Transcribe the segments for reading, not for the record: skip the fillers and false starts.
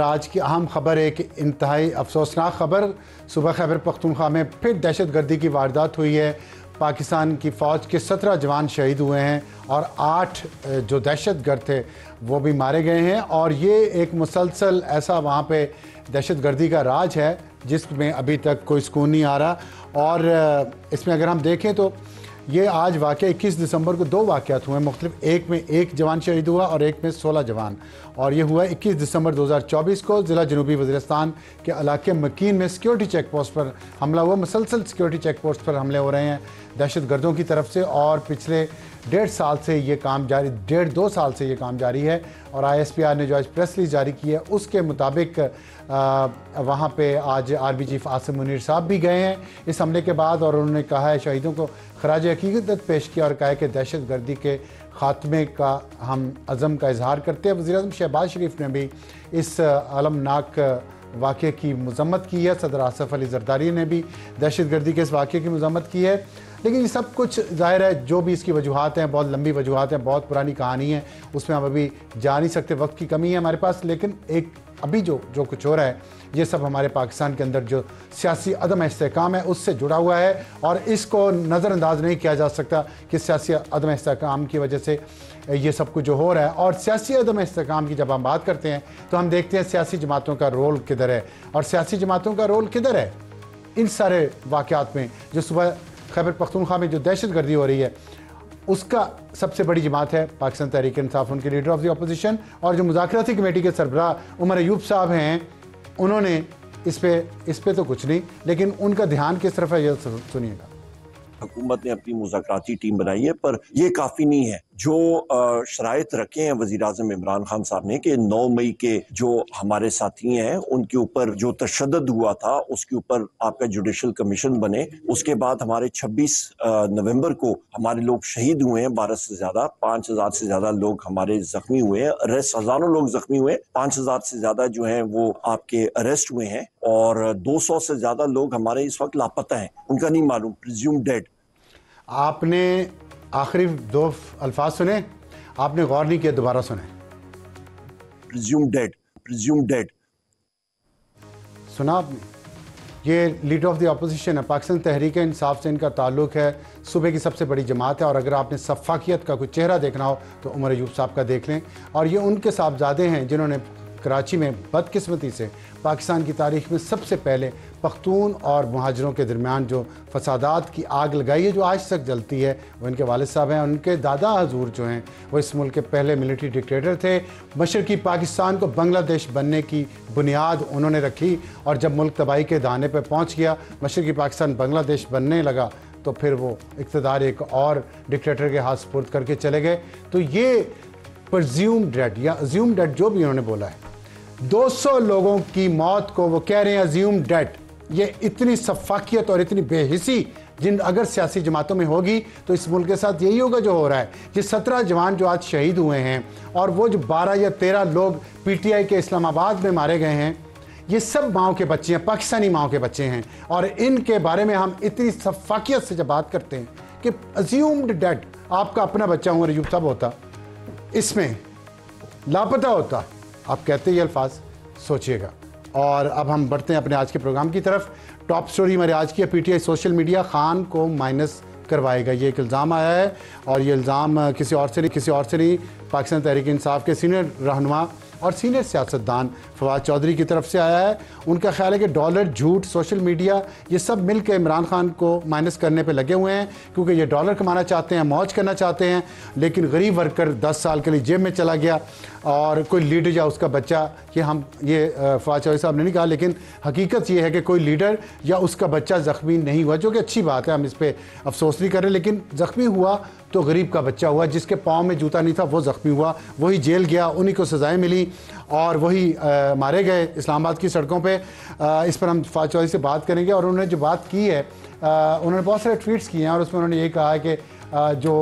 आज की अहम खबर एक इंतहाई अफसोसनाक खबर। सुबह खैबर पख्तूनख्वा में फिर दहशत गर्दी की वारदात हुई है। पाकिस्तान की फ़ौज के 17 जवान शहीद हुए हैं और 8 जो दहशत गर्द थे वो भी मारे गए हैं। और ये एक मुसलसल ऐसा वहाँ पे दहशत गर्दी का राज है जिसमें अभी तक कोई सुकून नहीं आ रहा। और इसमें अगर हम देखें तो ये आज वाक़या 21 दिसंबर को 2 वाक़यात हुए मुख्तलिफ। एक में 1 जवान शहीद हुआ और एक में 16 जवान। और ये हुआ 21 दिसंबर 2024 को ज़िला जनूबी वज़ीरिस्तान के इलाके मकीन में सिक्योरिटी चेक पोस्ट पर हमला हुआ। मुसलसल सिक्योरिटी चेक पोस्ट पर हमले हो रहे हैं दहशत गर्दों की तरफ से और पिछले 1.5 साल से ये काम जारी 1.5-2 साल से ये काम जारी है। और ISPR ने जो आज प्रेस रिलीज जारी की है उसके मुताबिक वहाँ पे आज आर्मी चीफ आसिम मुनीर साहब भी गए हैं इस हमले के बाद। और उन्होंने कहा है, शहीदों को खराज अकीदत पेश किया और कहा है कि दहशत गर्दी के ख़ात्मे का हम अज़म का इजहार करते हैं। वज़ीर आज़म शहबाज शरीफ ने भी इस अलमनाक वाक़े की मज़म्मत की है। सदर आसिफ अली ज़रदारी ने भी दहशत गर्दी के इस वाक़े की मज़म्मत की है। लेकिन ये सब कुछ ज़ाहिर है जो भी इसकी वजूहात हैं, बहुत लंबी वजूहात हैं, बहुत पुरानी कहानी है, उसमें हम अभी जा नहीं सकते, वक्त की कमी है हमारे पास। लेकिन एक अभी जो कुछ हो रहा है ये सब हमारे पाकिस्तान के अंदर जो सियासी अदम इस्तेहकाम है उससे जुड़ा हुआ है और इसको नज़रअंदाज नहीं किया जा सकता कि सियासी अदम इस्तेहकाम की वजह से ये सब कुछ जो हो रहा है। और सियासी अदम इस्तेहकाम की जब हम बात करते हैं तो हम देखते हैं सियासी जमातों का रोल किधर है। और सियासी जमातों का रोल किधर है इन सारे वाक़यात में। जो सुबह खैबर पख्तूनख्वा में जो दहशत गर्दी हो रही है उसका सबसे बड़ी जमात है पाकिस्तान तहरीक इंसाफ, उनके लीडर ऑफ द अपोजिशन। और जो मुज़ाकराती कमेटी के सरबराह उमर अयूब साहब हैं, उन्होंने इस पे तो कुछ नहीं, लेकिन उनका ध्यान किस तरफ है ये सुनिएगा। हुकूमत ने अपनी मुज़ाकराती टीम बनाई है पर यह काफ़ी नहीं है। जो शराइत रखे हैं वज़ीर आज़म इमरान खान साहब ने कि 9 मई के जो हमारे साथी हैं उनके ऊपर जो तशद्दुद हुआ था उसके ऊपर आपका जुडिशल कमीशन बने। उसके बाद हमारे 26 नवंबर को हमारे लोग शहीद हुए हैं, 12 से ज़्यादा, 5000 से ज़्यादा लोग हमारे ज़ख्मी हुए हैं, अरेस्ट हज़ारों लोग ज़ख्मी हुए, 5000 से ज़्यादा जो हैं वो आपके अरेस्ट हुए हैं और 200 से ज़्यादा लोग हमारे इस वक्त लापता हैं, उनका नहीं मालूम, प्रिज्यूम डेड। आपने आखिरी 2 अल्फाज सुने, आपने गौर नहीं किया, दोबारा सुने। Presume dead, presume dead. सुना आपने? ये लीडर ऑफ द अपोजिशन है, पाकिस्तान तहरीक इंसाफ से इनका ताल्लुक है, सूबे की सबसे बड़ी जमात है। और अगर आपने सफ़ाकियत का कोई चेहरा देखना हो तो उमर अयूब साहब का देख लें। और ये उनके साहबजादे हैं जिन्होंने कराची में बदकिस्मती से पाकिस्तान की तारीख में सबसे पहले पख्तून और मुहाजिरों के दरमियान जो फसादात की आग लगाई है जो आज तक जलती है, वो इनके वालिद साहब हैं। उनके दादा हजूर जो हैं वो इस मुल्क के पहले मिलिट्री डिक्टेटर थे। मशरकी पाकिस्तान को बांग्लादेश बनने की बुनियाद उन्होंने रखी और जब मुल्क तबाही के दाने पर पहुँच गया, मशरकी पाकिस्तान बांग्लादेश बनने लगा, तो फिर वो इक़्तिदार एक और डिक्टेटर के हाथ सुपुर्द करके चले गए। तो ये प्रिज्यूम डेड या अज्यूम डेड जो भी उन्होंने बोला है, 200 लोगों की मौत को वो कह रहे हैं अज्यूम डेड। ये इतनी सफाकियत और इतनी बेहिसी जिन अगर सियासी जमातों में होगी तो इस मुल्क के साथ यही होगा जो हो रहा है। ये 17 जवान जो आज शहीद हुए हैं और वो जो 12 या 13 लोग PTI के इस्लामाबाद में मारे गए हैं, ये सब माओ के बच्चे हैं, पाकिस्तानी माओ के बच्चे हैं। और इनके बारे में हम इतनी सफाकियत से जब बात करते हैं कि अज्यूम्ड डेड, आपका अपना बच्चा उमर अयूब साहब होता, इसमें लापता होता, आप कहते ही अल्फाज, सोचिएगा। और अब हम बढ़ते हैं अपने आज के प्रोग्राम की तरफ। टॉप स्टोरी हमारे आज की है, PTI सोशल मीडिया खान को माइनस करवाएगा, ये एक इल्ज़ाम आया है। और ये इल्ज़ाम किसी और से नहीं पाकिस्तान तहरीक इंसाफ के सीनियर रहनुमा और सीनियर सियासतदान फवाद चौधरी की तरफ से आया है। उनका ख्याल है कि डॉलर, झूठ, सोशल मीडिया ये सब मिल के इमरान खान को माइनस करने पे लगे हुए हैं क्योंकि ये डॉलर कमाना चाहते हैं, मौज करना चाहते हैं। लेकिन गरीब वर्कर 10 साल के लिए जेब में चला गया और कोई लीडर या उसका बच्चा, ये फवाद चौधरी साहब ने नहीं कहा, लेकिन हकीकत ये है कि कोई लीडर या उसका बच्चा ज़ख्मी नहीं हुआ, जो कि अच्छी बात है, हम इस पर अफसोस नहीं कर रहे। लेकिन ज़ख्मी हुआ तो गरीब का बच्चा हुआ, जिसके पाँव में जूता नहीं था वो ज़ख्मी हुआ, वही जेल गया, उन्हीं को सज़ाएँ मिली और वही मारे गए इस्लामाबाद की सड़कों पे। इस पर हम फवाद चौधरी से बात करेंगे। और उन्होंने जो बात की है, उन्होंने बहुत सारे ट्वीट्स किए हैं और उसमें उन्होंने ये कहा है कि जो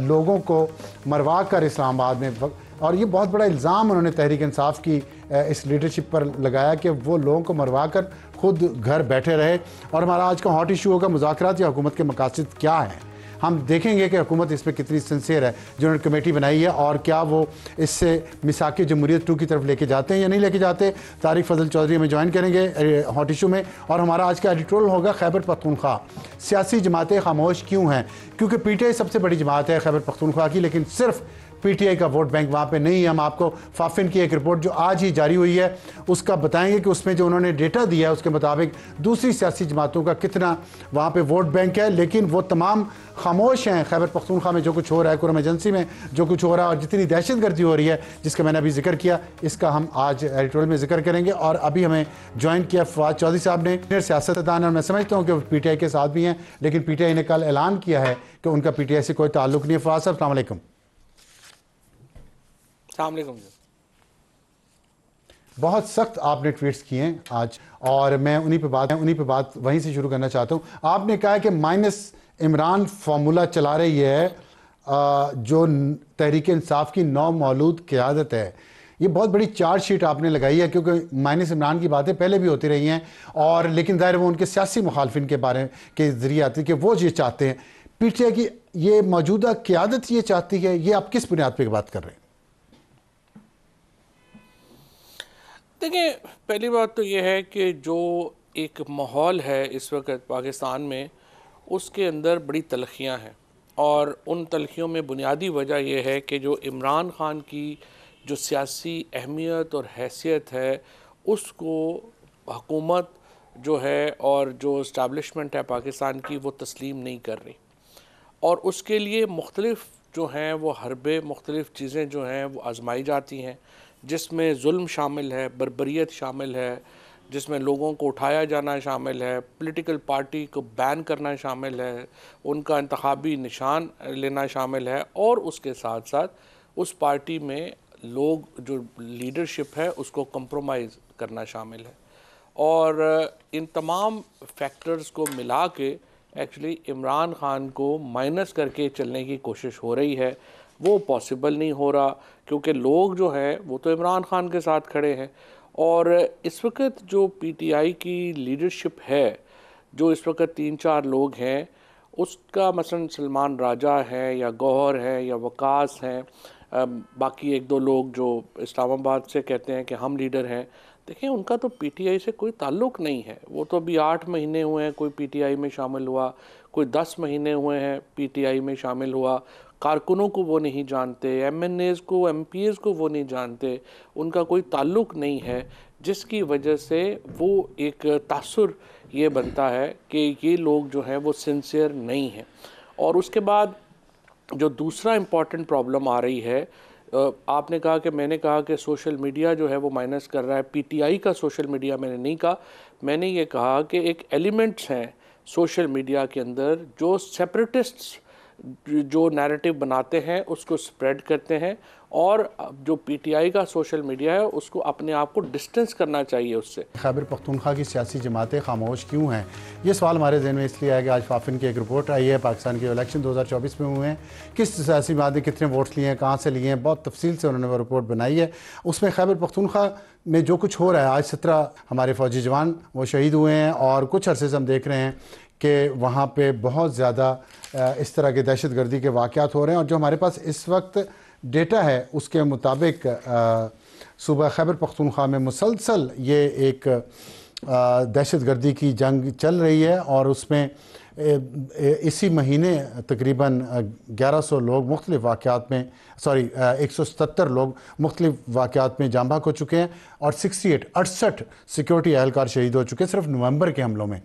लोगों को मरवा कर इस्लामाबाद में, और ये बहुत बड़ा इल्ज़ाम उन्होंने तहरीक इंसाफ की इस लीडरशिप पर लगाया कि वो लोगों को मरवा कर खुद घर बैठे रहे। और हमारा आज का हॉट इशू होगा मुज़ाकरात या हुकूमत के मकासद क्या हैं। हम देखेंगे कि हुकूमत इस पर कितनी सिंसियर है जो उन्होंने कमेटी बनाई है, और क्या वो इससे मिसाक जमहूरियत 2 की तरफ लेके जाते हैं या नहीं लेके जाते। तारिक फजल चौधरी हमें ज्वाइन करेंगे हॉट इशू में, और हमारा आज का एडिटोरियल होगा खैबर पख्तूनख्वा, सियासी जमातें खामोश क्यों हैं। क्योंकि पीटीआई सबसे बड़ी जमात है खैबर पख्तूनख्वा की, लेकिन सिर्फ पीटीआई का वोट बैंक वहाँ पे नहीं है। हम आपको फाफिन की एक रिपोर्ट जो आज ही जारी हुई है उसका बताएंगे कि उसमें जो उन्होंने डेटा दिया है उसके मुताबिक दूसरी सियासी जमातों का कितना वहाँ पे वोट बैंक है, लेकिन वो तमाम खामोश हैं। खैबर पख्तूनख्वा में जो कुछ हो रहा है, कुरम एजेंसी में जो कुछ हो रहा है, और जितनी दहशतगर्दी हो रही है जिसका मैंने अभी जिक्र किया, इसका हम आज एडिटोरियल में जिक्र करेंगे। और अभी हमें ज्वाइन किया फवाद चौधरी साहब ने, सियासतदान, और मैं समझता हूँ कि पीटीआई के साथ भी हैं, लेकिन पीटीआई ने कल ऐलान किया है कि उनका पीटीआई से कोई ताल्लुक नहीं है। फवाद साहब, अस्सलाम वालेकुम। बहुत सख्त आपने ट्वीट्स किए हैं आज, और मैं उन्हीं पे बात वहीं से शुरू करना चाहता हूँ। आपने कहा है कि माइनस इमरान फार्मूला चला रही है जो तहरीक इंसाफ की नौ मौलूद क़यादत है। ये बहुत बड़ी चार्जशीट आपने लगाई है, क्योंकि माइनस इमरान की बातें पहले भी होती रही हैं, और लेकिन ज़ाहिर वो उनके सियासी मुखालफिन के बारे के ज़रिए आती है कि वो ये चाहते हैं। पीटीआई की ये मौजूदा क़यादत ये चाहती है, ये आप किस बुनियाद पर बात कर रहे हैं? देखिए, पहली बात तो ये है कि जो एक माहौल है इस वक्त पाकिस्तान में, उसके अंदर बड़ी तलखियाँ हैं, और उन तलखियों में बुनियादी वजह यह है कि जो इमरान ख़ान की जो सियासी अहमियत और हैसियत है उसको हुकूमत जो है और जो इस्टेब्लिशमेंट है पाकिस्तान की वो तस्लीम नहीं कर रही, और उसके लिए मुख्तलिफ़ जो हैं वो हरबे, मुख्तलिफ़ चीज़ें जो हैं वो आजमाई जाती हैं, जिसमें जुल्म शामिल है, बर्बरियत शामिल है, जिसमें लोगों को उठाया जाना शामिल है, पॉलिटिकल पार्टी को बैन करना शामिल है, उनका इंतखाबी निशान लेना शामिल है, और उसके साथ साथ उस पार्टी में लोग जो लीडरशिप है उसको कंप्रोमाइज़ करना शामिल है। और इन तमाम फैक्टर्स को मिला के एक्चुअली इमरान ख़ान को माइनस करके चलने की कोशिश हो रही है। वो पॉसिबल नहीं हो रहा, क्योंकि लोग जो हैं वो तो इमरान ख़ान के साथ खड़े हैं। और इस वक्त जो पीटीआई की लीडरशिप है, जो इस वक्त 3-4 लोग हैं, उसका मसलन सलमान राजा हैं या गौहर हैं या वकास हैं, बाकी 1-2 लोग जो इस्लामाबाद से कहते हैं कि हम लीडर हैं, देखिए उनका तो पीटीआई से कोई ताल्लुक़ नहीं है। वो तो अभी 8 महीने हुए हैं कोई पीटीआई में शामिल हुआ, कोई 10 महीने हुए हैं पीटीआई में शामिल हुआ, कारकुनों को वो नहीं जानते, एमएनएज़ को, एमपीएज़ को वो नहीं जानते, उनका कोई ताल्लुक़ नहीं है, जिसकी वजह से वो एक तासुर ये बनता है कि ये लोग जो हैं वो सिंसियर नहीं हैं। और उसके बाद जो दूसरा इम्पॉर्टेंट प्रॉब्लम आ रही है, आपने कहा कि मैंने कहा कि सोशल मीडिया जो है वो माइनस कर रहा है। पीटीआई का सोशल मीडिया मैंने नहीं कहा, मैंने ये कहा कि एक एलिमेंट्स हैं सोशल मीडिया के अंदर जो सेपरेटिस्ट्स जो नैरेटिव बनाते हैं उसको स्प्रेड करते हैं, और जो पीटीआई का सोशल मीडिया है उसको अपने आप को डिस्टेंस करना चाहिए उससे। खैबर पख्तूनख्वा की सियासी जमातें खामोश क्यों हैं, ये सवाल हमारे जहन में इसलिए आया कि आज फाफिन की एक रिपोर्ट आई है, पाकिस्तान के इलेक्शन 2024 में हुए हैं, किस सियासी जमातें कितने वोट्स लिए हैं, कहाँ से लिए हैं, बहुत तफसील से उन्होंने वो रिपोर्ट बनाई है। उसमें खैबर पख्तूनख्वा में जो कुछ हो रहा है, आज 17 हमारे फ़ौजी जवान वो शहीद हुए हैं, और कुछ अरसे से हम देख रहे हैं कि वहाँ पे बहुत ज़्यादा इस तरह के दहशतगर्दी के वाक़यात हो रहे हैं। और जो हमारे पास इस वक्त डेटा है उसके मुताबिक सूबा खैबर पख्तूनख्वा में मुसलसल ये एक दहशतगर्दी की जंग चल रही है, और उसमें इसी महीने तकरीबन 1100 लोग मुख्तलिफ़ वाक़यात में 177 लोग मुख्तलिफ़ वाक़यात में जाँ बहक हो चुके हैं, और 68 सिक्योरिटी एहलकार शहीद हो चुके हैं सिर्फ नवंबर के हमलों में।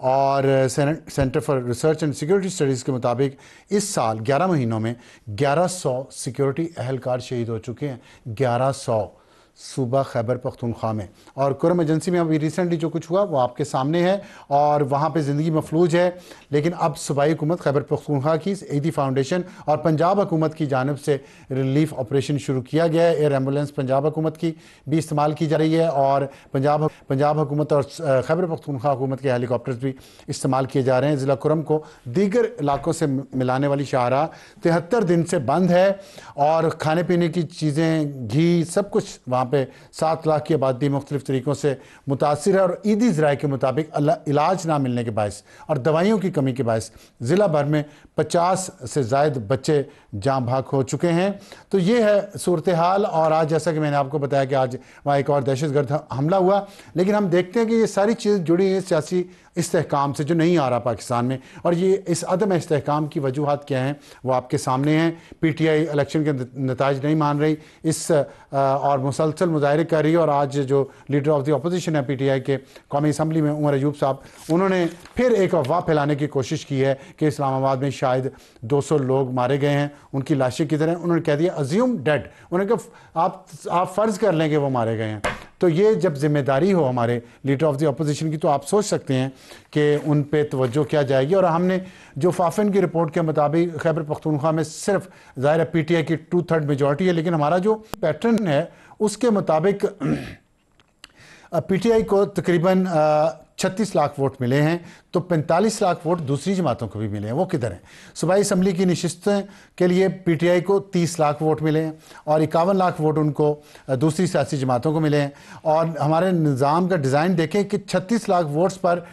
और centre for research and security studies के मुताबिक इस साल 11 महीनों में 1100 सिक्योरिटी एहलकार शहीद हो चुके हैं, 1100 सूबा खैबर पख्तूनख्वा में। और कुरम एजेंसी में अभी रिसेंटली जो कुछ हुआ वो आपके सामने है, और वहाँ पे ज़िंदगी मफलूज है। लेकिन अब सूबाई हुकूमत खैबर पख्तूनख्वा की ईदी फाउंडेशन और पंजाब हुकूमत की जानिब से रिलीफ ऑपरेशन शुरू किया गया है। एयर एम्बुलेंस पंजाब हुकूमत की भी इस्तेमाल की जा रही है, और पंजाब हुकूमत और खैबर पख्तूनख्वा हुकूमत के हेलीकॉप्टर्स भी इस्तेमाल किए जा रहे हैं। ज़िला कुरम को दीगर इलाकों से मिलाने वाली शाहराह 73 दिन से बंद है, और खाने पीने की चीज़ें, घी, सब कुछ वहाँ पे 7 लाख की आबादी मुख्तलिफ तरीक़ों से मुतासिर है। और ईदी ज़राए के मुताबिक इलाज ना मिलने के बायस और दवाइयों की कमी के बायस ज़िला भर में 50 से ज़ायद बच्चे जाँ भाग हो चुके हैं। तो ये है सूरत हाल। और आज जैसा कि मैंने आपको बताया कि आज वहाँ एक और दहशतगर्द हमला हुआ, लेकिन हम देखते हैं कि ये सारी चीज़ जुड़ी है सियासी इस्तेहकाम से जो नहीं आ रहा पाकिस्तान में। और ये इस अदम इस्तेहकाम की वजूहात क्या हैं वो आपके सामने हैं। PTI इलेक्शन के नताइज नहीं मान रही और मुसलसल मुजाहरे कर रही है। और आज जो लीडर ऑफ द अपोजिशन है PTI के कौमी असम्बली में, उमर अयूब साहब, उन्होंने फिर एक अफवाह फैलाने की कोशिश की है कि इस्लामाबाद में शायद 200 लोग मारे गए हैं, उनकी लाशें किधर हैं। उन्होंने कह दिया अज्यूम डेड। उन्होंने कहा आप फ़र्ज़ कर लें कि वो मारे गए हैं। तो ये जब जिम्मेदारी हो हमारे लीडर ऑफ द अपोजिशन की, तो आप सोच सकते हैं कि उन पे तवज्जो क्या जाएगी। और हमने जो फाफिन की रिपोर्ट के मुताबिक खैबर पख्तूनख्वा में सिर्फ ज़ाहिर है PTI की 2/3 मेजॉरिटी है, लेकिन हमारा जो पैटर्न है उसके मुताबिक PTI को तकरीबन 36 लाख वोट मिले हैं, तो 45 लाख वोट दूसरी जमातों को भी मिले हैं। वो किधर हैं? सूबाई असम्बली की नशिस्तों के लिए PTI को 30 लाख वोट मिले हैं और 51 लाख वोट उनको दूसरी सियासी जमातों को मिले हैं। और हमारे निज़ाम का डिज़ाइन देखें कि 36 लाख वोट्स पर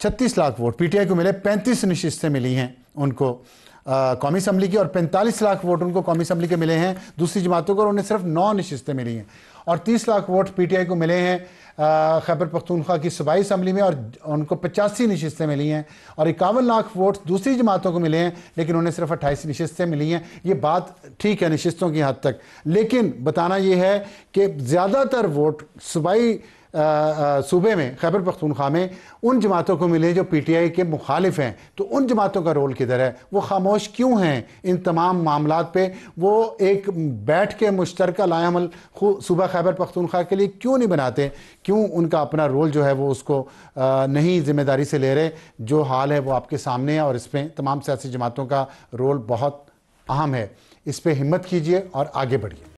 36 लाख वोट PTI को मिले, 35 नशिस्तें मिली हैं उनको कौमी असम्बली की, और 45 लाख वोट उनको कौमी असम्बली के मिले हैं दूसरी जमातों को, और उन्हें सिर्फ 9 नशिस्तें मिली हैं। और 30 लाख वोट PTI को मिले हैं खैबर पख्तूनख्वा की सूबाई असम्बली में, और उनको 85 नशिस्तें मिली हैं। और 51 लाख वोट दूसरी जमातों को मिले हैं, लेकिन उन्हें सिर्फ 28 नशिस्तें मिली हैं। ये बात ठीक है नशिस्तों की हद तक, लेकिन बताना ये है कि ज़्यादातर वोट सूबाई सूबे में खैबर पख्तूनख्वा में उन जमातों को मिले जो PTI के मुखालिफ हैं। तो उन जमातों का रोल किधर है? वो खामोश क्यों हैं इन तमाम मामलात पे? वो एक बैठ के मुश्तरका लाएअमल सूबा खैबर पख्तूनख्वा के लिए क्यों नहीं बनाते? क्यों उनका अपना रोल जो है वो उसको नहीं जिम्मेदारी से ले रहे? जो हाल है वो आपके सामने है, और इसमें तमाम सियासी जमातों का रोल बहुत अहम है। इस पर हिम्मत कीजिए और आगे बढ़िए।